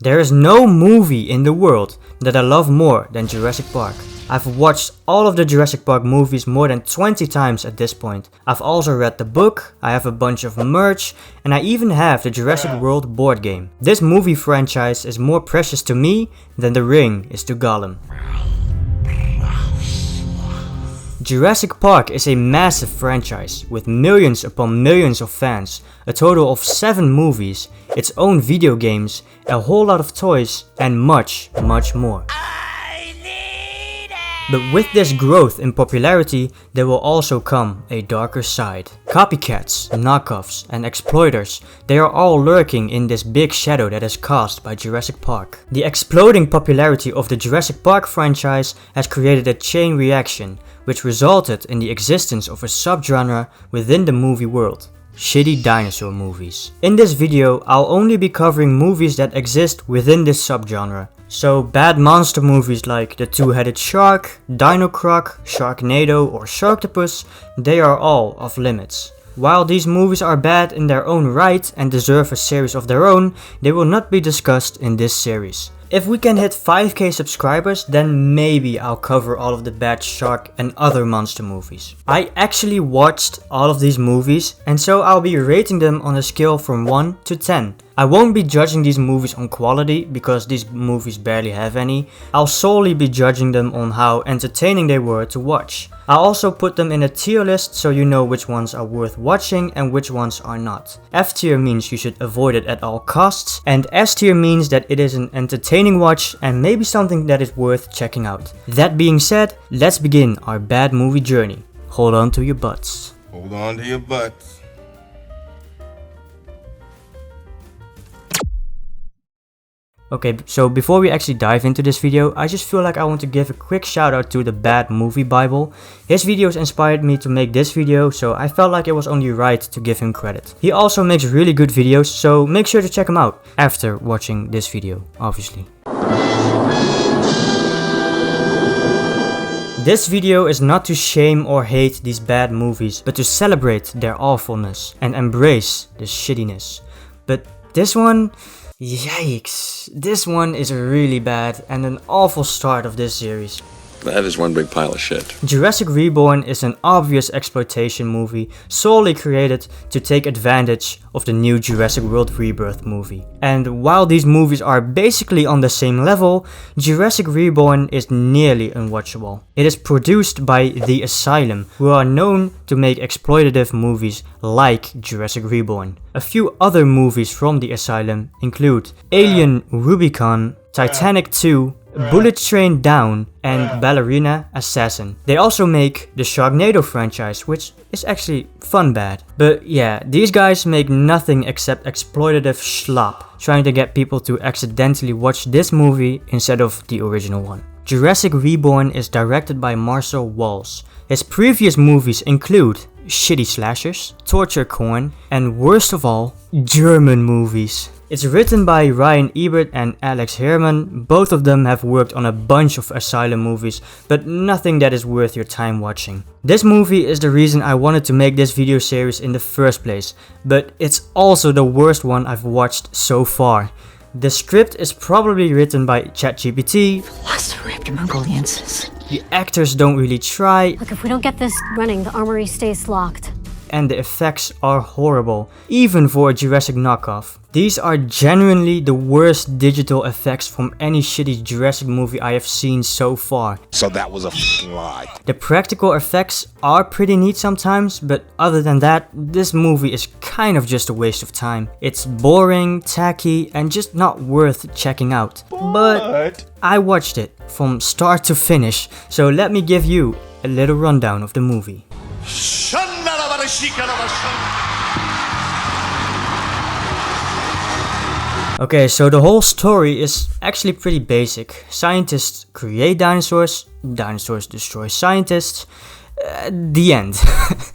There is no movie in the world that I love more than Jurassic Park. I've watched all of the Jurassic Park movies more than 20 times at this point. I've also read the book, I have a bunch of merch, and I even have the Jurassic World board game. This movie franchise is more precious to me than The Ring is to Gollum. Jurassic Park is a massive franchise with millions upon millions of fans, a total of 7 movies, its own video games, a whole lot of toys, and much, much more. But with this growth in popularity, there will also come a darker side. Copycats, knockoffs, and exploiters, they are all lurking in this big shadow that is cast by Jurassic Park. The exploding popularity of the Jurassic Park franchise has created a chain reaction, which resulted in the existence of a subgenre within the movie world. Shitty dinosaur movies. In this video, I'll only be covering movies that exist within this subgenre. So bad monster movies like The Two-Headed Shark, Dino Croc, Sharknado or Sharktopus, they are all off limits. While these movies are bad in their own right and deserve a series of their own, they will not be discussed in this series. If we can hit 5k subscribers, then maybe I'll cover all of the bad shark and other monster movies. I actually watched all of these movies, and so I'll be rating them on a scale from 1 to 10. I won't be judging these movies on quality, because these movies barely have any. I'll solely be judging them on how entertaining they were to watch. I'll also put them in a tier list so you know which ones are worth watching and which ones are not. F tier means you should avoid it at all costs, and S tier means that it is an entertaining watch and maybe something that is worth checking out. That being said, let's begin our bad movie journey. Hold on to your butts. Hold on to your butts. Okay, so before we actually dive into this video, I just feel like I want to give a quick shout out to the Bad Movie Bible. His videos inspired me to make this video, so I felt like it was only right to give him credit. He also makes really good videos, so make sure to check him out after watching this video, obviously. This video is not to shame or hate these bad movies, but to celebrate their awfulness and embrace the shittiness. But this one... yikes, this one is really bad and an awful start of this series. That is one big pile of shit. Jurassic Reborn is an obvious exploitation movie solely created to take advantage of the new Jurassic World Rebirth movie. And while these movies are basically on the same level, Jurassic Reborn is nearly unwatchable. It is produced by The Asylum, who are known to make exploitative movies like Jurassic Reborn. A few other movies from The Asylum include Alien Rubicon, Titanic 2, Bullet Train Down, and Ballerina Assassin. They also make the Sharknado franchise, which is actually fun bad. But yeah, these guys make nothing except exploitative slop, trying to get people to accidentally watch this movie instead of the original one. Jurassic Reborn is directed by Marcel Walz. His previous movies include shitty slashers, torture porn, and worst of all, German movies. It's written by Ryan Ebert and Alex Herman. Both of them have worked on a bunch of Asylum movies, but nothing that is worth your time watching. This movie is the reason I wanted to make this video series in the first place, but it's also the worst one I've watched so far. The script is probably written by ChatGPT. Velociraptor Mongoliensis. The actors don't really try. Look, if we don't get this running, the armory stays locked. And the effects are horrible, even for a Jurassic knockoff. These are genuinely the worst digital effects from any shitty Jurassic movie I have seen so far. So that was a f***ing lie. The practical effects are pretty neat sometimes, but other than that, this movie is kind of just a waste of time. It's boring, tacky, and just not worth checking out. But I watched it from start to finish, so let me give you a little rundown of the movie. Okay, so the whole story is actually pretty basic. Scientists create dinosaurs, dinosaurs destroy scientists, the end.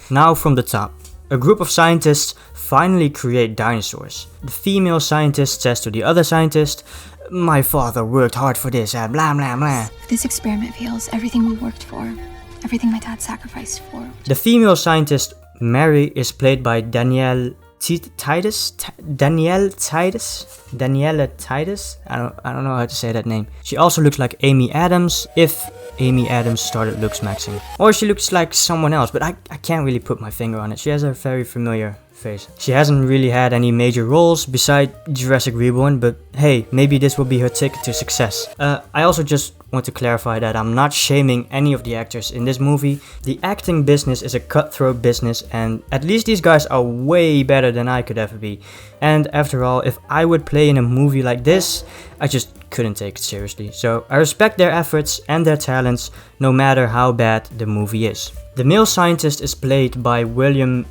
Now from the top. A group of scientists finally create dinosaurs. The female scientist says to the other scientist, "My father worked hard for this, blah blah blah." If this experiment fails, everything we worked for, everything my dad sacrificed for. The female scientist, Mary, is played by Danielle Danielle Titus. I don't know how to say that name. She also looks like Amy Adams if Amy Adams started looks maxing, or she looks like someone else, but I can't really put my finger on it. She has a very familiar face. She hasn't really had any major roles beside Jurassic Reborn, but hey, maybe this will be her ticket to success. I also just want to clarify that I'm not shaming any of the actors in this movie. The acting business is a cutthroat business, and at least these guys are way better than I could ever be. And after all, if I would play in a movie like this, I just couldn't take it seriously. So I respect their efforts and their talents, no matter how bad the movie is. The male scientist is played by William...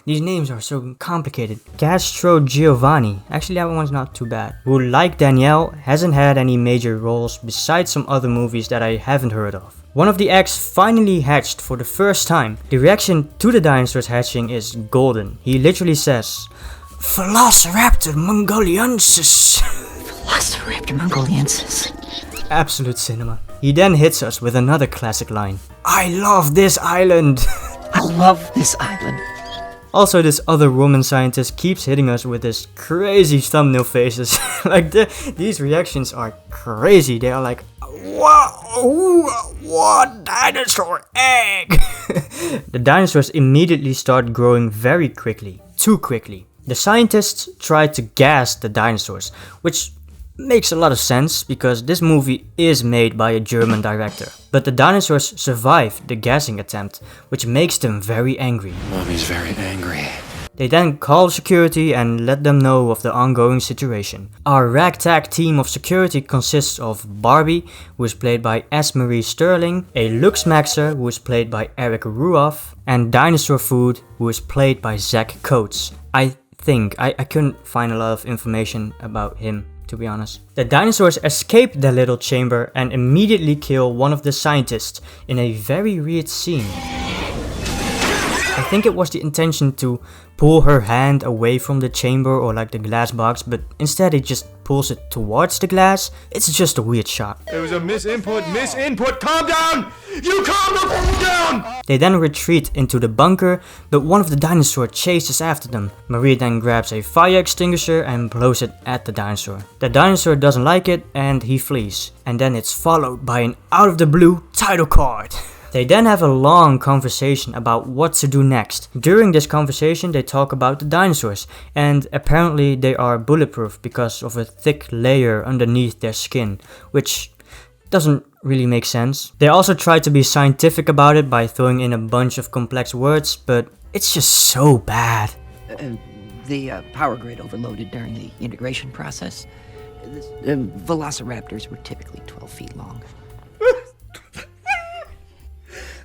These names are so complicated. Castrogiovanni. Actually, that one's not too bad. Who, like Danielle, hasn't had any major roles besides some other movies that I haven't heard of. One of the eggs finally hatched for the first time. The reaction to the dinosaurs hatching is golden. He literally says, Velociraptor mongoliensis. Velociraptor mongoliensis. Absolute cinema. He then hits us with another classic line. I love this island. I love this island. Also, this other woman scientist keeps hitting us with this crazy thumbnail faces. Like these reactions are crazy. They are like, what dinosaur egg? The dinosaurs immediately start growing very quickly, too quickly. The scientists try to gas the dinosaurs, which makes a lot of sense because this movie is made by a German director. But the dinosaurs survive the gassing attempt, which makes them very angry. Mommy's very angry. They then call security and let them know of the ongoing situation. Our ragtag team of security consists of Barbie, who is played by S. Marie Sterling, a Lux Maxer, who is played by Eric Ruoff, and Dinosaur Food, who is played by Zach Coates. I couldn't find a lot of information about him, to be honest. The dinosaurs escape their little chamber and immediately kill one of the scientists in a very weird scene. I think it was the intention to pull her hand away from the chamber or like the glass box, but instead it just pulls it towards the glass. It's just a weird shot. It was a misinput, calm down! You calm the f down! They then retreat into the bunker, but one of the dinosaurs chases after them. Marie then grabs a fire extinguisher and blows it at the dinosaur. The dinosaur doesn't like it and he flees. And then it's followed by an out of the blue title card. They then have a long conversation about what to do next. During this conversation they talk about the dinosaurs, and apparently they are bulletproof because of a thick layer underneath their skin, which doesn't really make sense. They also try to be scientific about it by throwing in a bunch of complex words, but it's just so bad. The power grid overloaded during the integration process. Velociraptors were typically 12 feet long.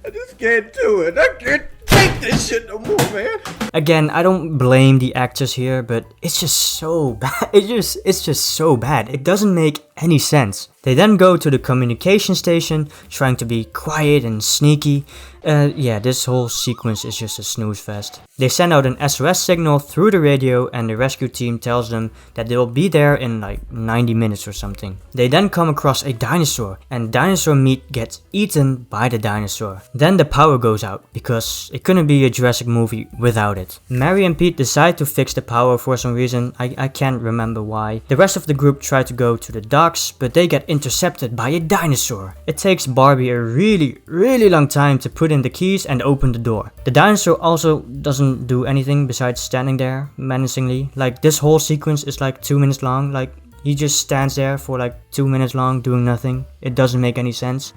I just can't do it. I can't take this shit no more, man. Again, I don't blame the actors here, but it's just so bad. It's just so bad. It doesn't make any sense. They then go to the communication station, trying to be quiet and sneaky. Yeah, this whole sequence is just a snooze fest. They send out an SOS signal through the radio and the rescue team tells them that they will be there in like 90 minutes or something. They then come across a dinosaur and dinosaur meat gets eaten by the dinosaur. Then the power goes out because it couldn't be a Jurassic movie without it. Mary and Pete decide to fix the power for some reason. I can't remember why. The rest of the group try to go to the docks, but they get intercepted by a dinosaur. It takes Barbie a really long time to put in the keys and open the door. The dinosaur also doesn't do anything besides standing there menacingly. Like this whole sequence is like 2 minutes long. Like he just stands there for like 2 minutes long doing nothing. It doesn't make any sense.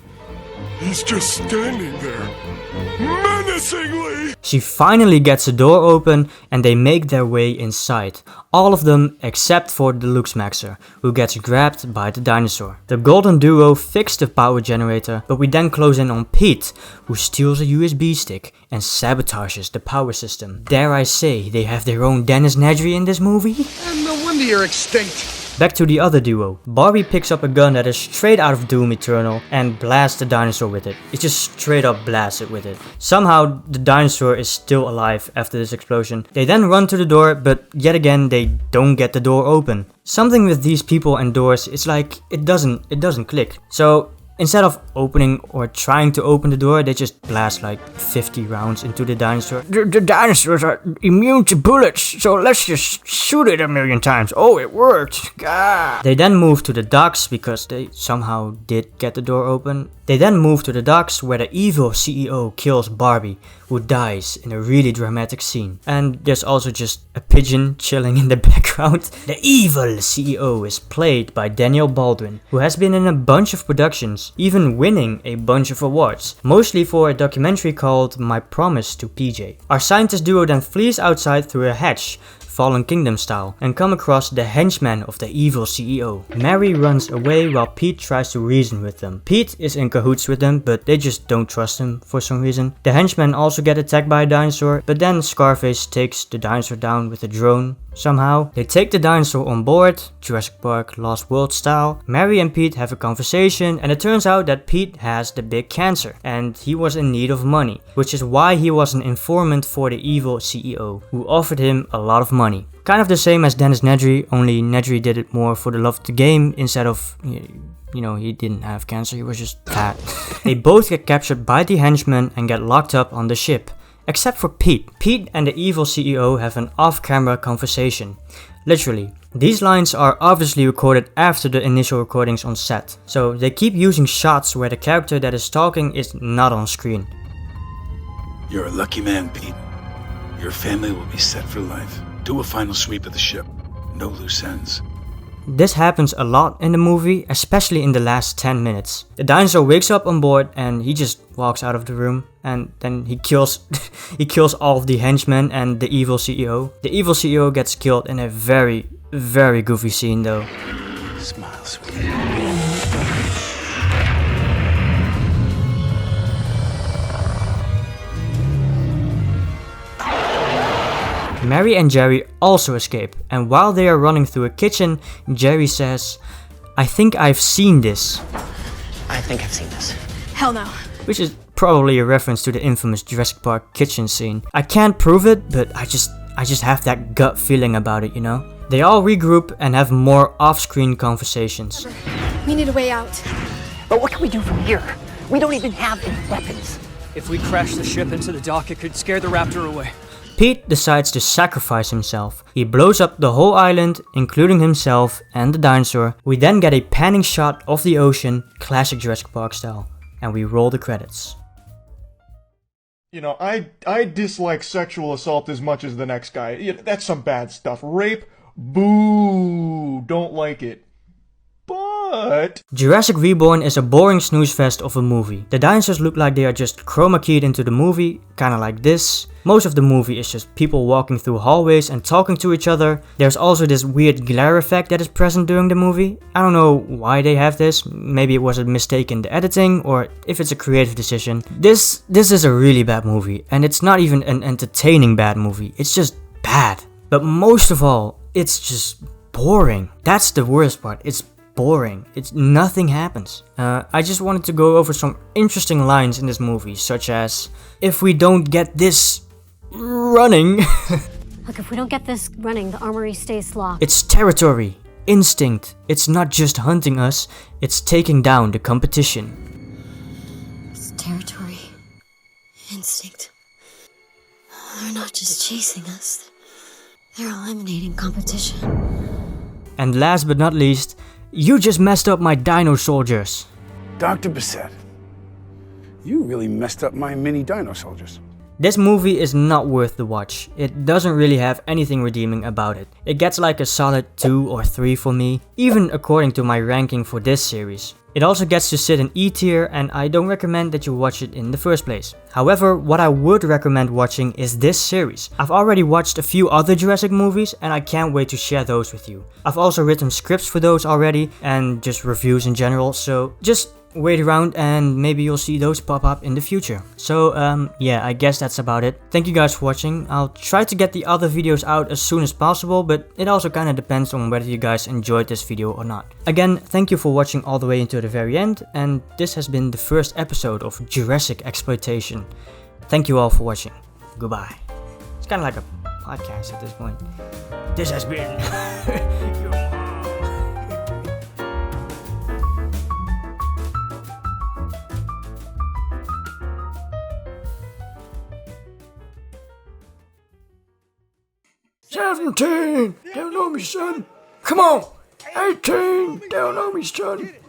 He's just standing there, menacingly. She finally gets the door open and they make their way inside. All of them except for the Lux Maxer, who gets grabbed by the dinosaur. The golden duo fix the power generator, but we then close in on Pete, who steals a USB stick and sabotages the power system. Dare I say they have their own Dennis Nedry in this movie? And no wonder you're extinct. Back to the other duo. Barbie picks up a gun that is straight out of Doom Eternal and blasts the dinosaur with it. It just straight up blasts it with it. Somehow the dinosaur is still alive after this explosion. They then run to the door, but yet again they don't get the door open. Something with these people and doors is like it doesn't click. So instead of opening or trying to open the door, they just blast like 50 rounds into the dinosaur. The dinosaurs are immune to bullets, so let's just shoot it a million times. Oh, it worked. Gah. They then move to the docks because they somehow did get the door open. They then move to the docks where the evil CEO kills Barbie, who dies in a really dramatic scene. And there's also just a pigeon chilling in the background. The evil CEO is played by Daniel Baldwin, who has been in a bunch of productions, even winning a bunch of awards, mostly for a documentary called My Promise to PJ. Our scientist duo then flees outside through a hatch, Fallen Kingdom style, and come across the henchman of the evil CEO. Mary runs away while Pete tries to reason with them. Pete is in cahoots with them, but they just don't trust him for some reason. The henchmen also get attacked by a dinosaur, but then Scarface takes the dinosaur down with a drone. Somehow, they take the dinosaur on board, Jurassic Park Lost World style. Mary and Pete have a conversation, and it turns out that Pete has the big cancer, and he was in need of money, which is why he was an informant for the evil CEO, who offered him a lot of money. Kind of the same as Dennis Nedry, only Nedry did it more for the love of the game instead of, you know, he didn't have cancer, he was just fat. They both get captured by the henchmen and get locked up on the ship. Except for Pete. Pete and the evil CEO have an off-camera conversation. Literally. These lines are obviously recorded after the initial recordings on set. So they keep using shots where the character that is talking is not on screen. You're a lucky man, Pete. Your family will be set for life. Do a final sweep of the ship. No loose ends. This happens a lot in the movie, especially in the last 10 minutes. The dinosaur wakes up on board and he just walks out of the room, and then he kills all of the henchmen and the evil CEO. The evil CEO gets killed in a very, very goofy scene though. Smile, sweetie. Mary and Jerry also escape, and while they are running through a kitchen, Jerry says, "I think I've seen this." I think I've seen this. Hell no. Which is probably a reference to the infamous Jurassic Park kitchen scene. I can't prove it, but I just have that gut feeling about it, you know? They all regroup and have more off-screen conversations. We need a way out. But what can we do from here? We don't even have any weapons. If we crash the ship into the dock, it could scare the raptor away. Pete decides to sacrifice himself. He blows up the whole island, including himself and the dinosaur. We then get a panning shot of the ocean, classic Jurassic Park style, and we roll the credits. You know, I dislike sexual assault as much as the next guy. That's some bad stuff. Rape, boo, don't like it. But Jurassic Reborn is a boring snooze fest of a movie. The dinosaurs look like they are just chroma keyed into the movie, kinda like this. Most of the movie is just people walking through hallways and talking to each other. There's also this weird glare effect that is present during the movie. I don't know why they have this. Maybe it was a mistake in the editing, or if it's a creative decision. This is a really bad movie, and it's not even an entertaining bad movie. It's just bad. But most of all, it's just boring. That's the worst part. It's boring. Nothing happens. I just wanted to go over some interesting lines in this movie, such as, if we don't get this running. Look, if we don't get this running, the armory stays locked. It's territory, instinct. It's not just hunting us, it's taking down the competition. It's territory, instinct. They're not just chasing us, they're eliminating competition. And last but not least, you just messed up my dino soldiers. Dr. Bissett, you really messed up my mini dino soldiers. This movie is not worth the watch. It doesn't really have anything redeeming about it. It gets like a solid 2 or 3 for me, even according to my ranking for this series. It also gets to sit in E tier, and I don't recommend that you watch it in the first place. However, what I would recommend watching is this series. I've already watched a few other Jurassic movies, and I can't wait to share those with you. I've also written scripts for those already, and just reviews in general, so just wait around and maybe you'll see those pop up in the future. So yeah, I guess that's about it. Thank you guys for watching. I'll try to get the other videos out as soon as possible, but it also kind of depends on whether you guys enjoyed this video or not. Again, thank you for watching all the way until the very end, and this has been the first episode of Jurassic Exploitation. Thank you all for watching. Goodbye. It's kind of like a podcast at this point. This has been 17! Don't know me, son. Come on! 18! Don't know me, son.